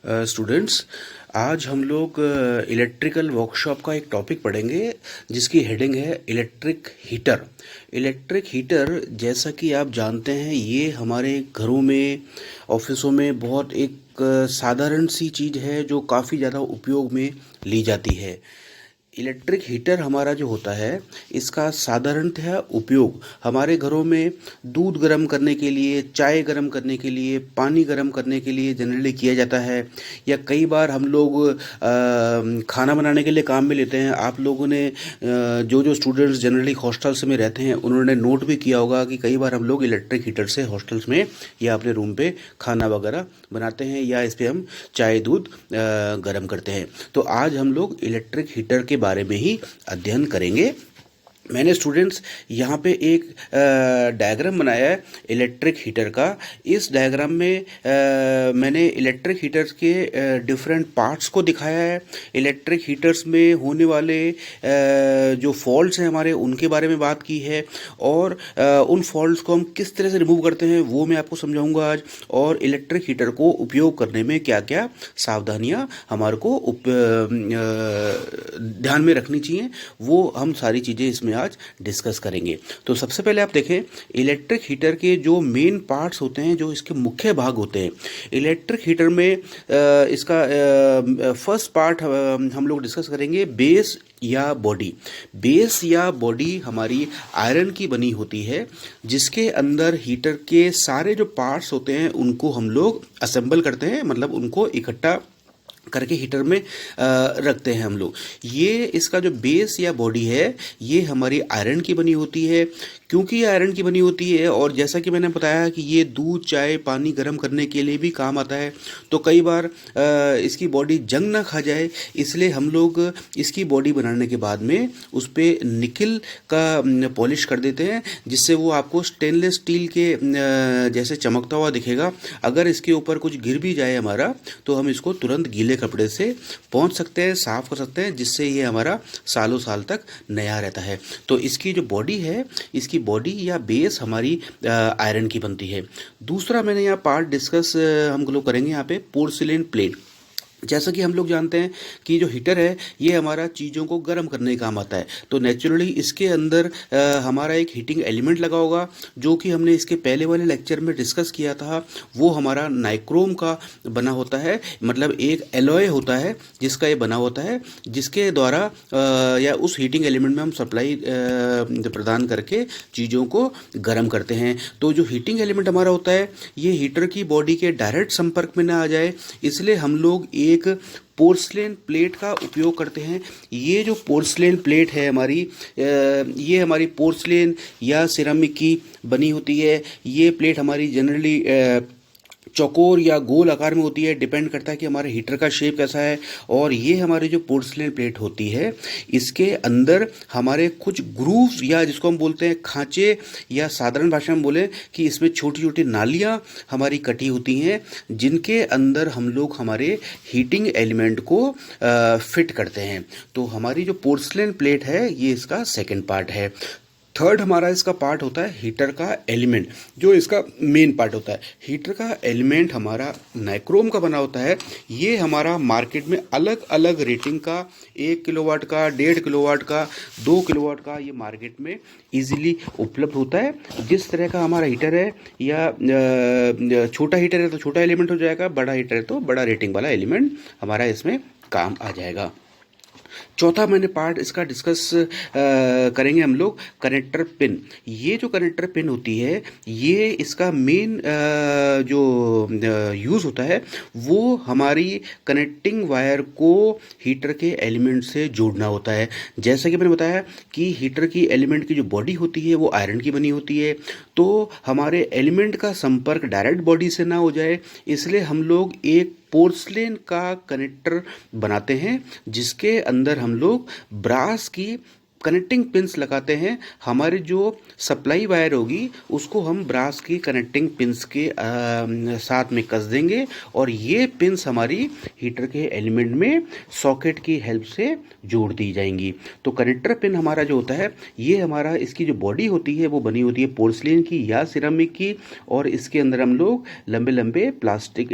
Students, आज हम लोग इलेक्ट्रिकल वर्कशॉप का एक टॉपिक पढ़ेंगे जिसकी हेडिंग है इलेक्ट्रिक हीटर। इलेक्ट्रिक हीटर, जैसा कि आप जानते हैं, ये हमारे घरों में, ऑफिसों में बहुत एक साधारण सी चीज़ है जो काफ़ी ज़्यादा उपयोग में ली जाती है। इलेक्ट्रिक हीटर हमारा जो होता है, इसका साधारणतः उपयोग हमारे घरों में दूध गर्म करने के लिए, चाय गर्म करने के लिए, पानी गर्म करने के लिए जनरली किया जाता है। या कई बार हम लोग खाना बनाने के लिए काम में लेते हैं। आप लोगों ने जो स्टूडेंट्स जनरली हॉस्टल्स में रहते हैं उन्होंने नोट भी किया होगा कि कई बार हम लोग इलेक्ट्रिक हीटर से हॉस्टल्स में या अपने रूम पे खाना वगैरह बनाते हैं या इस पे हम चाय दूध गर्म करते हैं। तो आज हम लोग इलेक्ट्रिक हीटर के बारे में ही अध्ययन करेंगे। मैंने स्टूडेंट्स यहाँ पे एक डायग्राम बनाया है इलेक्ट्रिक हीटर का। इस डायग्राम में मैंने इलेक्ट्रिक हीटर्स के डिफरेंट पार्ट्स को दिखाया है। इलेक्ट्रिक हीटर्स में होने वाले जो फॉल्ट्स हैं हमारे, उनके बारे में बात की है और उन फॉल्ट्स को हम किस तरह से रिमूव करते हैं वो मैं आपको समझाऊंगा आज। और इलेक्ट्रिक हीटर को उपयोग करने में क्या क्या सावधानियाँ हमारे को ध्यान में रखनी चाहिए, वो हम सारी चीज़ें इसमें आज डिस्कस करेंगे। तो सबसे पहले आप देखें, इलेक्ट्रिक हीटर के जो मेन पार्ट्स होते हैं, जो इसके मुख्य भाग होते हैं इलेक्ट्रिक हीटर में, इसका फर्स्ट पार्ट हम लोग डिस्कस करेंगे बेस या बॉडी। बेस या बॉडी हमारी आयरन की बनी होती है, जिसके अंदर हीटर के सारे जो पार्ट्स होते हैं उनको हम लोग असेंबल करते हैं, मतलब उनको इकट्ठा करके हीटर में रखते हैं हम लोग। ये इसका जो बेस या बॉडी है, ये हमारी आयरन की बनी होती है। क्योंकि ये आयरन की बनी होती है और जैसा कि मैंने बताया कि ये दूध चाय पानी गर्म करने के लिए भी काम आता है, तो कई बार इसकी बॉडी जंग ना खा जाए, इसलिए हम लोग इसकी बॉडी बनाने के बाद में उस पर निकिल का पॉलिश कर देते हैं, जिससे वो आपको स्टेनलेस स्टील के जैसे चमकता हुआ दिखेगा। अगर इसके ऊपर कुछ गिर भी जाए हमारा, तो हम इसको तुरंत गीले कपड़े से पोंछ सकते हैं, साफ कर सकते हैं, जिससे ये हमारा सालों साल तक नया रहता है। तो इसकी जो बॉडी है, इसकी बॉडी या बेस हमारी आयरन की बनती है। दूसरा मैंने यहाँ पार्ट डिस्कस हम लोग करेंगे यहाँ पे पोर्सिलेन प्लेट। जैसा कि हम लोग जानते हैं कि जो हीटर है ये हमारा चीज़ों को गर्म करने का काम आता है, तो नेचुरली इसके अंदर हमारा एक हीटिंग एलिमेंट लगा होगा, जो कि हमने इसके पहले वाले लेक्चर में डिस्कस किया था। वो हमारा नाइक्रोम का बना होता है, मतलब एक एलॉय होता है जिसका ये बना होता है, जिसके द्वारा या उस हीटिंग एलिमेंट में हम सप्लाई प्रदान करके चीज़ों को गर्म करते हैं। तो जो हीटिंग एलिमेंट हमारा होता है, ये हीटर की बॉडी के डायरेक्ट संपर्क में ना आ जाए, इसलिए हम लोग एक पोर्सलेन प्लेट का उपयोग करते हैं। ये जो पोर्सलेन प्लेट है हमारी, ये हमारी पोर्सलेन या सिरामिक की बनी होती है। ये प्लेट हमारी जनरली चौकोर या गोल आकार में होती है, डिपेंड करता है कि हमारे हीटर का शेप कैसा है। और ये हमारी जो पोर्सलेन प्लेट होती है, इसके अंदर हमारे कुछ ग्रूव्स या जिसको हम बोलते हैं खांचे, या साधारण भाषा में बोलें कि इसमें छोटी छोटी नालियाँ हमारी कटी होती हैं, जिनके अंदर हम लोग हमारे हीटिंग एलिमेंट को फिट करते हैं। तो हमारी जो पोर्सलेन प्लेट है, ये इसका सेकेंड पार्ट है। थर्ड हमारा इसका पार्ट होता है हीटर का एलिमेंट, जो इसका मेन पार्ट होता है। हीटर का एलिमेंट हमारा नाइक्रोम का बना होता है। ये हमारा मार्केट में अलग अलग रेटिंग का, 1 किलोवाट का, 1.5 किलोवाट का, 2 किलोवाट का, ये मार्केट में इजीली उपलब्ध होता है। जिस तरह का हमारा हीटर है, या छोटा हीटर है तो छोटा एलिमेंट हो जाएगा, बड़ा हीटर है तो बड़ा रेटिंग वाला एलिमेंट हमारा इसमें काम आ जाएगा। चौथा मैंने पार्ट इसका डिस्कस करेंगे हम लोग, कनेक्टर पिन। ये जो कनेक्टर पिन होती है, ये इसका मेन जो यूज़ होता है, वो हमारी कनेक्टिंग वायर को हीटर के एलिमेंट से जोड़ना होता है। जैसा कि मैंने बताया कि हीटर की एलिमेंट की जो बॉडी होती है वो आयरन की बनी होती है, तो हमारे एलिमेंट का संपर्क डायरेक्ट बॉडी से ना हो जाए, इसलिए हम लोग एक पोर्सलेन का कनेक्टर बनाते हैं, जिसके अंदर हम लोग ब्रास की कनेक्टिंग पिंस लगाते हैं, हमारी जो सप्लाई वायर होगी उसको हम ब्रास की कनेक्टिंग पिंस के साथ में कस देंगे और ये पिंस हमारी हीटर के एलिमेंट में सॉकेट की हेल्प से जोड़ दी जाएंगी। तो कनेक्टर पिन हमारा जो होता है, ये हमारा इसकी जो बॉडी होती है वो बनी होती है पोर्सलिन की या सिरामिक की, और इसके अंदर हम लोग लंबे लंबे प्लास्टिक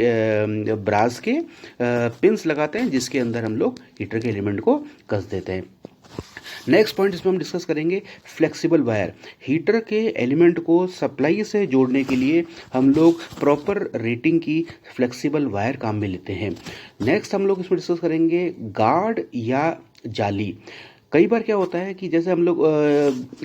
ब्रास के पिंस लगाते हैं जिसके अंदर हम लोग हीटर के एलिमेंट को कस देते हैं। नेक्स्ट पॉइंट इसमें हम डिस्कस करेंगे फ्लेक्सिबल वायर। हीटर के एलिमेंट को सप्लाई से जोड़ने के लिए हम लोग प्रॉपर रेटिंग की फ्लेक्सिबल वायर काम में लेते हैं। नेक्स्ट हम लोग इसमें डिस्कस करेंगे गार्ड या जाली। कई बार क्या होता है कि जैसे हम लोग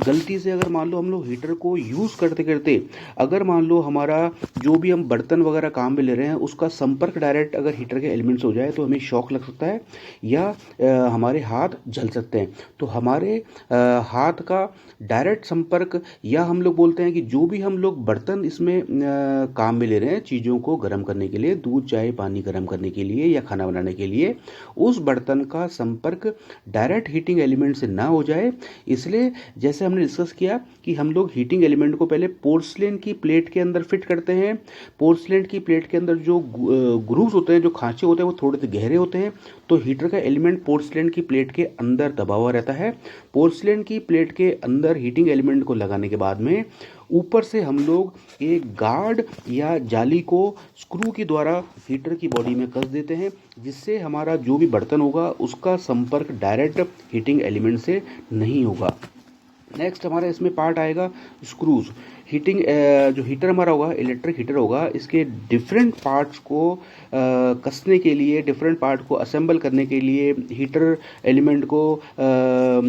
गलती से अगर मान लो हम लोग हीटर को यूज़ करते करते अगर मान लो हमारा जो भी हम बर्तन वगैरह काम में ले रहे हैं उसका संपर्क डायरेक्ट अगर हीटर के एलिमेंट से हो जाए तो हमें शॉक लग सकता है या हमारे हाथ जल सकते हैं। तो हमारे हाथ का डायरेक्ट संपर्क, या हम लोग बोलते हैं कि जो भी हम लोग बर्तन इसमें काम में ले रहे हैं चीज़ों को गर्म करने के लिए, दूध चाय पानी गर्म करने के लिए या खाना बनाने के लिए, उस बर्तन का संपर्क डायरेक्ट हीटिंग एलिमेंट से ना हो जाए, इसलिए जैसे हमने डिस्कस किया कि हम लोग हीटिंग एलिमेंट को पहले पोर्सलेन की प्लेट के अंदर फिट करते हैं। पोर्सलेन की प्लेट के अंदर जो ग्रूव्स होते हैं, जो खांचे होते हैं, वो थोड़े से गहरे होते हैं, तो हीटर का एलिमेंट पोर्सलेन की प्लेट के अंदर दबा हुआ रहता है। पोर्सलेन की प्लेट के अंदर हीटिंग एलिमेंट को लगाने के बाद में ऊपर से हम लोग एक गार्ड या जाली को स्क्रू के द्वारा हीटर की बॉडी में कस देते हैं, जिससे हमारा जो भी बर्तन होगा उसका संपर्क डायरेक्ट हीटिंग एलिमेंट से नहीं होगा। नेक्स्ट हमारा इसमें पार्ट आएगा स्क्रूज। हीटिंग जो हीटर हमारा होगा, इलेक्ट्रिक हीटर होगा, इसके डिफरेंट पार्ट्स को कसने के लिए, डिफरेंट पार्ट को असेंबल करने के लिए, हीटर एलिमेंट को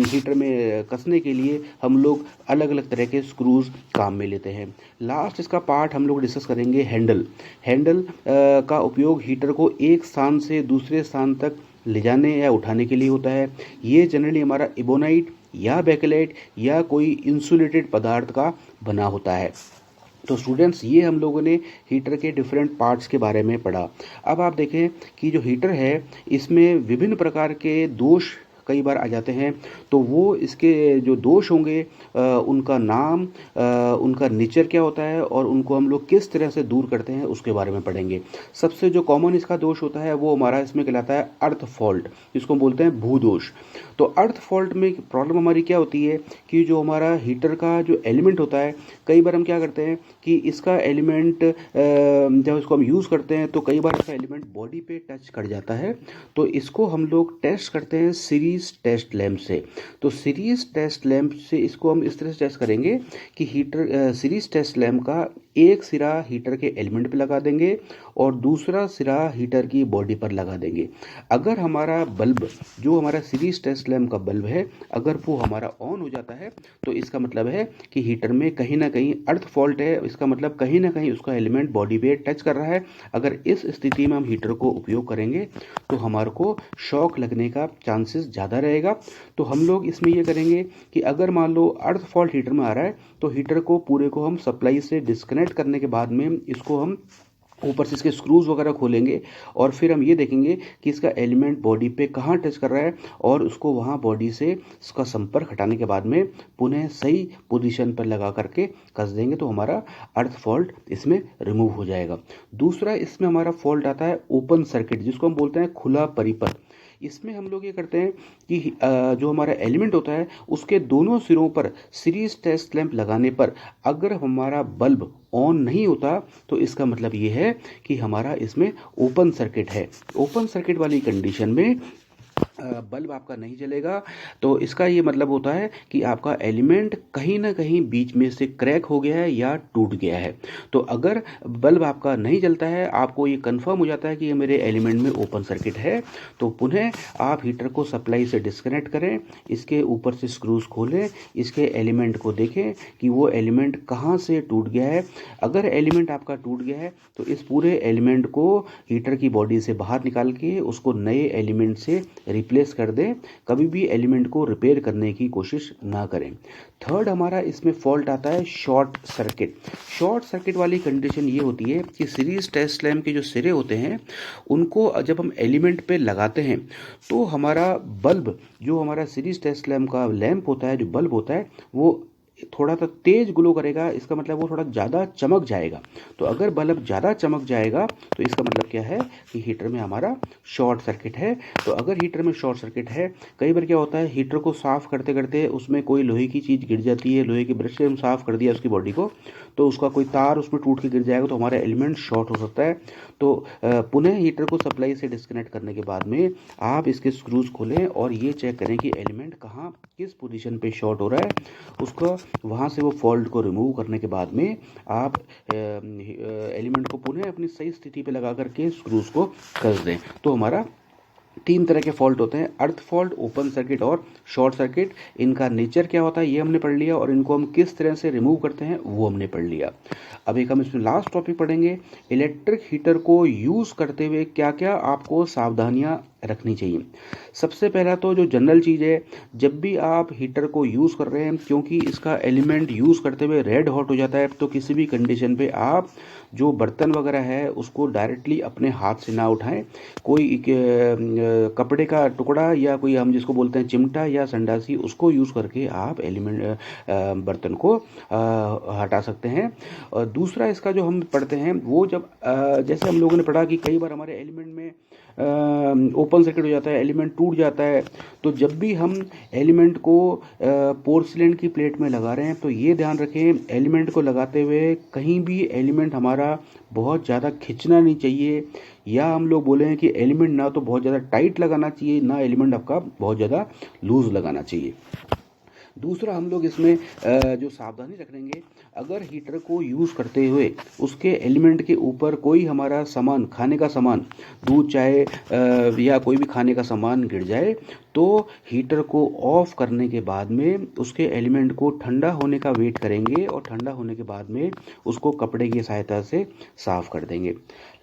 हीटर में कसने के लिए हम लोग अलग अलग तरह के स्क्रूज काम में लेते हैं। लास्ट इसका पार्ट हम लोग डिस्कस करेंगे हैंडल। हैंडल का उपयोग हीटर को एक स्थान से दूसरे स्थान तक ले जाने या उठाने के लिए होता है। ये जनरली हमारा इबोनाइट या बेकेलाइट या कोई इंसुलेटेड पदार्थ का बना होता है। तो स्टूडेंट्स, ये हम लोगों ने हीटर के डिफरेंट पार्ट्स के बारे में पढ़ा। अब आप देखें कि जो हीटर है इसमें विभिन्न प्रकार के दोष कई बार आ जाते हैं, तो वो इसके जो दोष होंगे उनका नाम, उनका नेचर क्या होता है और उनको हम लोग किस तरह से दूर करते हैं उसके बारे में पढ़ेंगे। सबसे जो कॉमन इसका दोष होता है वो हमारा इसमें कहलाता है अर्थ फॉल्ट, जिसको हम बोलते हैं भूदोष। तो अर्थ फॉल्ट में प्रॉब्लम हमारी क्या होती है कि जो हमारा हीटर का जो एलिमेंट होता है, कई बार हम क्या करते हैं कि इसका एलिमेंट जब इसको हम यूज़ करते हैं तो कई बार इसका एलिमेंट बॉडी पे टच कर जाता है। तो इसको हम लोग टेस्ट करते हैं सीरीज टेस्ट लैंप से। तो सीरीज टेस्ट लैंप से इसको हम इस तरह से टेस्ट करेंगे कि हीटर सीरीज टेस्ट लैंप का एक सिरा हीटर के एलिमेंट पे लगा देंगे और दूसरा सिरा हीटर की बॉडी पर लगा देंगे। अगर हमारा बल्ब, जो हमारा सीरीज टेस्ट लैंप का बल्ब है, अगर वो हमारा ऑन हो जाता है तो इसका मतलब है कि हीटर में कहीं ना कहीं अर्थ फॉल्ट है। इसका मतलब कहीं ना कहीं उसका एलिमेंट बॉडी पे टच कर रहा है। अगर इस स्थिति में हम हीटर को उपयोग करेंगे तो हमारे को शॉक लगने का चांसेस ज़्यादा रहेगा। तो हम लोग इसमें ये करेंगे कि अगर मान लो अर्थ फॉल्ट हीटर में आ रहा है तो हीटर को पूरे को हम सप्लाई से डिस्कनेक्ट करने के बाद में इसको हम ऊपर से इसके स्क्रूज वगैरह खोलेंगे और फिर हम ये देखेंगे कि इसका एलिमेंट बॉडी पे कहाँ टच कर रहा है और उसको वहाँ बॉडी से इसका संपर्क हटाने के बाद में पुनः सही पोजीशन पर लगा करके कस देंगे तो हमारा अर्थ फॉल्ट इसमें रिमूव हो जाएगा। दूसरा इसमें हमारा फॉल्ट आता है ओपन सर्किट, जिसको हम बोलते हैं खुला परिपथ। इसमें हम लोग ये करते हैं कि जो हमारा एलिमेंट होता है उसके दोनों सिरों पर सीरीज टेस्ट लैंप लगाने पर अगर हमारा बल्ब ऑन नहीं होता तो इसका मतलब ये है कि हमारा इसमें ओपन सर्किट है। ओपन सर्किट वाली कंडीशन में बल्ब आपका नहीं जलेगा। तो इसका ये मतलब होता है कि आपका एलिमेंट कहीं ना कहीं बीच में से क्रैक हो गया है या टूट गया है। तो अगर बल्ब आपका नहीं जलता है, आपको ये कंफर्म हो जाता है कि ये मेरे एलिमेंट में ओपन सर्किट है, तो पुनः आप हीटर को सप्लाई से डिस्कनेक्ट करें, इसके ऊपर से स्क्रूज खोलें, इसके एलिमेंट को देखें कि वो एलिमेंट कहाँ से टूट गया है। अगर एलिमेंट आपका टूट गया है तो इस पूरे एलिमेंट को हीटर की बॉडी से बाहर निकाल के उसको नए एलिमेंट से रिप्लेस कर दें, कभी भी एलिमेंट को रिपेयर करने की कोशिश ना करें। थर्ड हमारा इसमें फॉल्ट आता है शॉर्ट सर्किट। शॉर्ट सर्किट वाली कंडीशन ये होती है कि सीरीज टेस्ट लैम्प के जो सिरे होते हैं उनको जब हम एलिमेंट पे लगाते हैं तो हमारा बल्ब, जो हमारा सीरीज टेस्ट लैम्प का लैंप होता है, जो बल्ब होता है, वो थोड़ा सा तेज ग्लो करेगा। इसका मतलब वो थोड़ा ज़्यादा चमक जाएगा। तो अगर बल्ब ज़्यादा चमक जाएगा तो इसका मतलब क्या है कि हीटर में हमारा शॉर्ट सर्किट है। तो अगर हीटर में शॉर्ट सर्किट है, कई बार क्या होता है हीटर को साफ़ करते करते उसमें कोई लोहे की चीज़ गिर जाती है, लोहे के ब्रश से हम साफ़ कर दिया उसकी बॉडी को, तो उसका कोई तार उसमें टूट के गिर जाएगा तो हमारा एलिमेंट शॉर्ट हो सकता है। तो पुनः हीटर को सप्लाई से डिस्कनेक्ट करने के बाद में आप इसके स्क्रूज खोलें और ये चेक करें कि एलिमेंट कहाँ किस पोजीशन पे शॉर्ट हो रहा है। उसको वहाँ से वो फॉल्ट को रिमूव करने के बाद में आप एलिमेंट को पुनः अपनी सही स्थिति पे लगा करके स्क्रूज को कस दें। तो हमारा 3 तरह के फॉल्ट होते हैं, अर्थ फॉल्ट, ओपन सर्किट और शॉर्ट सर्किट। इनका नेचर क्या होता है ये हमने पढ़ लिया और इनको हम किस तरह से रिमूव करते हैं वो हमने पढ़ लिया। अब एक हम इसमें लास्ट टॉपिक पढ़ेंगे, इलेक्ट्रिक हीटर को यूज़ करते हुए क्या क्या आपको सावधानियां रखनी चाहिए। सबसे पहला तो जो जनरल चीज़ है, जब भी आप हीटर को यूज़ कर रहे हैं, क्योंकि इसका एलिमेंट यूज़ करते हुए रेड हॉट हो जाता है, तो किसी भी कंडीशन पे आप जो बर्तन वगैरह है उसको डायरेक्टली अपने हाथ से ना उठाएं। कोई कपड़े का टुकड़ा या कोई हम जिसको बोलते हैं चिमटा या संडासी, उसको यूज़ करके आप एलिमेंट बर्तन को हटा सकते हैं। और दूसरा इसका जो हम पढ़ते हैं वो जब जैसे हम लोगों ने पढ़ा कि कई बार हमारे एलिमेंट में ओपन सर्किट हो जाता है, एलिमेंट टूट जाता है। तो जब भी हम एलिमेंट को पोर्सिलेन की प्लेट में लगा रहे हैं तो ये ध्यान रखें एलिमेंट को लगाते हुए कहीं भी एलिमेंट हमारा बहुत ज़्यादा खिंचना नहीं चाहिए, या हम लोग बोले हैं कि एलिमेंट ना तो बहुत ज़्यादा टाइट लगाना चाहिए, ना एलिमेंट आपका बहुत ज़्यादा लूज लगाना चाहिए। दूसरा हम लोग इसमें जो सावधानी रखेंगे, अगर हीटर को यूज़ करते हुए उसके एलिमेंट के ऊपर कोई हमारा सामान, खाने का सामान, दूध, चाय या कोई भी खाने का सामान गिर जाए तो हीटर को ऑफ करने के बाद में उसके एलिमेंट को ठंडा होने का वेट करेंगे और ठंडा होने के बाद में उसको कपड़े की सहायता से साफ़ कर देंगे।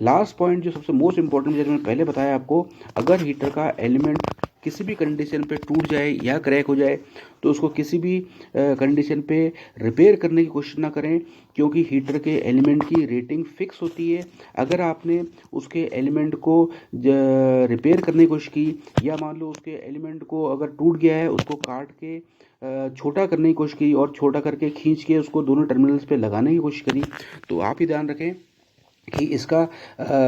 लास्ट पॉइंट जो सबसे मोस्ट इम्पोर्टेंट, जैसे मैंने पहले बताया आपको, अगर हीटर का एलिमेंट किसी भी कंडीशन पे टूट जाए या क्रैक हो जाए तो उसको किसी भी कंडीशन पे रिपेयर करने की कोशिश ना करें, क्योंकि हीटर के एलिमेंट की रेटिंग फिक्स होती है। अगर आपने उसके एलिमेंट को रिपेयर करने की कोशिश की, या मान लो उसके एलिमेंट को अगर टूट गया है उसको काट के छोटा करने की कोशिश की और छोटा करके खींच के उसको दोनों टर्मिनल्स पे लगाने की कोशिश करी, तो आप ही ध्यान रखें कि इसका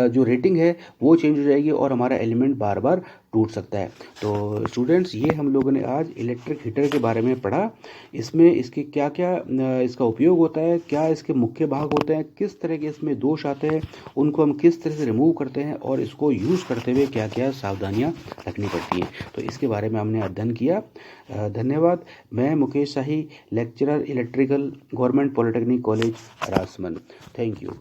जो रेटिंग है वो चेंज हो जाएगी और हमारा एलिमेंट बार बार टूट सकता है। तो स्टूडेंट्स, ये हम लोगों ने आज इलेक्ट्रिक हीटर के बारे में पढ़ा। इसमें इसके क्या क्या इसका उपयोग होता है, क्या इसके मुख्य भाग होते हैं, किस तरह के इसमें दोष आते हैं, उनको हम किस तरह से रिमूव करते हैं और इसको यूज़ करते हुए क्या क्या सावधानियाँ रखनी पड़ती हैं, तो इसके बारे में हमने अध्ययन किया। धन्यवाद। मैं Mukesh Shahi, lecturer electrical, government polytechnic college Rajsamand. Thank you.